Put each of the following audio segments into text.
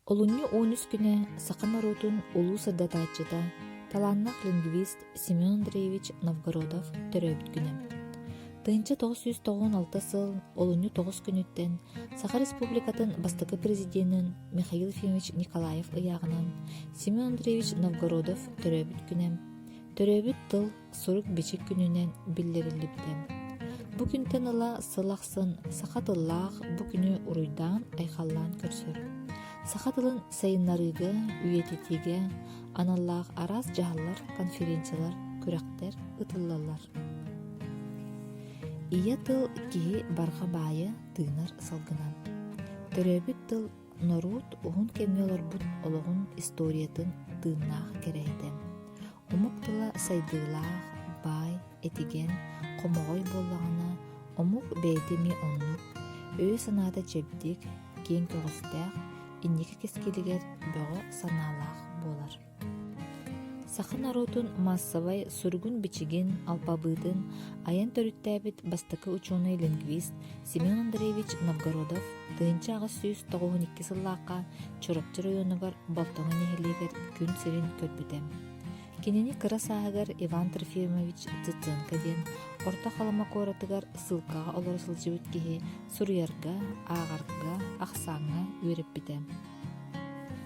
Олунню 13 күнэ сақан орутун улуу сырдатаачыта талааннак лингвист Семен Андреевич Новгородов төрөбүт күнэ. Тыынча 996 сыл олунню 9 күнүттен Саха Республикатын бастакы президентин Михаил Ефимович Николаев ыягынан Семен Андреевич Новгородов төрөбүт күнэ. Төрөбүт тыл сурук бичик күнүнен биллерилибитем. Бу күнтен ыла сылаксын саха тыллаах бу күнү уруйдаан айхаллаан көрсөр. Саха тылын сайыннарыга, үйететиге, аналлаах арас жааллар, конференциялар, күрәктер, ытыллалар. Ия тыл киһи барха баайы тыынар салгынан. Төрөбүт тыл норут уһун кемнелер бут ологун историятын тыыннаах керэйдем. Умук тыла сайдыылаах, бай, этиген, комогой боллагана, умук бэйтеми оннук, өй санаата чебдик, кең көгөстәэх, инники кескилигер бөҕө санаалаах буолар. Саха нарутун массовай сургун бичигин алпабытын аян төрүттээбит бастакы ученый-лингвист Семен Андреевич Новгородов тыынча агас 192 сыллаакка Чорапчы районугар болтоҥа нэһилиигер күн сирин көрбүтем. Кинини кыра сааһыгар Иван Трофимович Цыценко диэн орто халама куоратыгар сылкаға олор сылжыбыт киһи суруярга, ааҕарга, ахсааңҥа үөреппитем.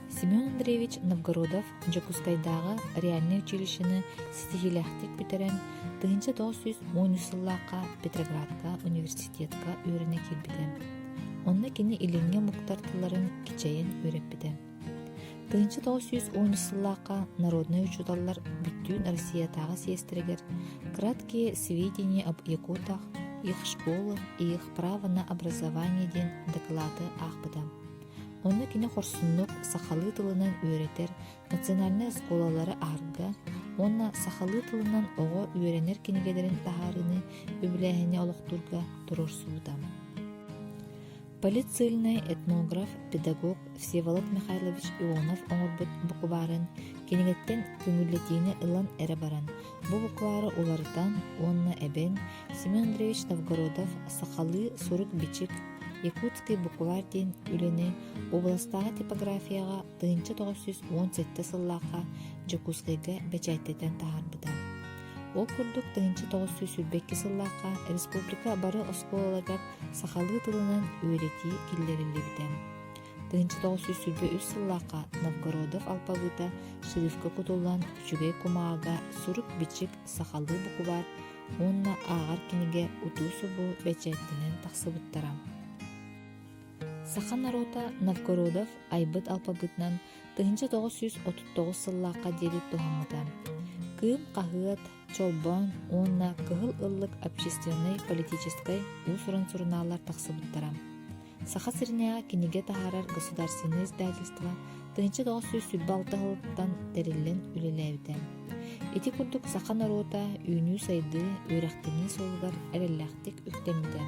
Семен Андреевич Новгородов Жокускайдагы реальный училищені стихилэхтик битерен тыынча 910 сыллаакка Петроградка университетка үөрэнэ киирбитем. Онна кини илиңҥэ муктартыларын кичэйэн үөреппитем. Тыынча 910 сыллаакка народный учуталлар бүттүүн Россиятага сиэстиригер краткие сведения об якутах, их школы и их право на образование ден доклады аахпытам. Онна кини хорсуннук сахалы тылынан үөретер национальный сколалары арга, онна сахалы тылынан ого үөренер кинигедерин тахарыны үбүлээһине олохтурга турурсуутам. Полицейный этнограф, педагог Всеволод Михайлович Ионов оҥорбут букубарын кинигеттен күңүллетиине ылан эре баран. Бу букубары уларытан онна эбен Семен Андреевич Новгородов сахалы сурук бичик Якутский буквар ден үлене областағы типографияға тыынча 917 сыллааққа Жокускайга бечайтетен таарбыдан. Ол курдук тыынча 942 сыллааққа республика бары осколаларгар сахалы тылынан үөрети киллерилибитен. Тыынча 943 сыллааққа Новгородов алпабыта шрифка кутуллан үчүгэй кумаага сурук бичик сахалы букубар онна аагар киниге утуусубу бечайтенен тахсыбыттарам. Саха народа Новгородов айбыт алпабытынан тыынча 939 сыллааққа дерит тухаммытам. Кым кахыат, чолбон, онна кыһыл ыллык общественной, политической усуран сурунаалар тахсыбыттарам. Саха сиринега киниге тахарар государственное издательство тыынча 946 сыллыктан териллен үлелээбитем. Эти курдук саха народа үүнүү сайды үөрэхтини солгар эреллэхтик үктемитем.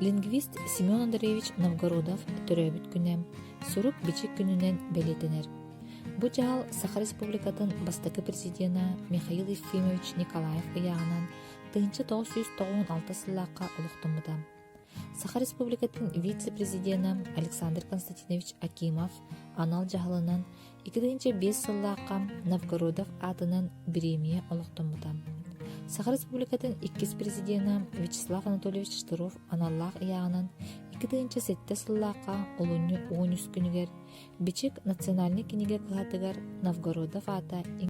Лингвист Семен Андреевич Новгородов төрөбүт күнэм сурук бичик күнүнен белетенер. Бу жаал Саха Республикатын бастакы президента Михаил Ефимович Николаев ыягынан тыынча 996 сыллаакка олохтомутам. Саха Республикатын вице-президенты Александр Константинович Акимов анал жаалынан 2005 сыллаакка Новгородов атынан премия олохтомутам. Саха Республикатын иккис президенты Вячеслав Анатольевич Штыров аналлаах ыягынан 2007 сыллаакка олунню 13 күнүгер бичик национальный киниге кыһатыгар Новгородов ата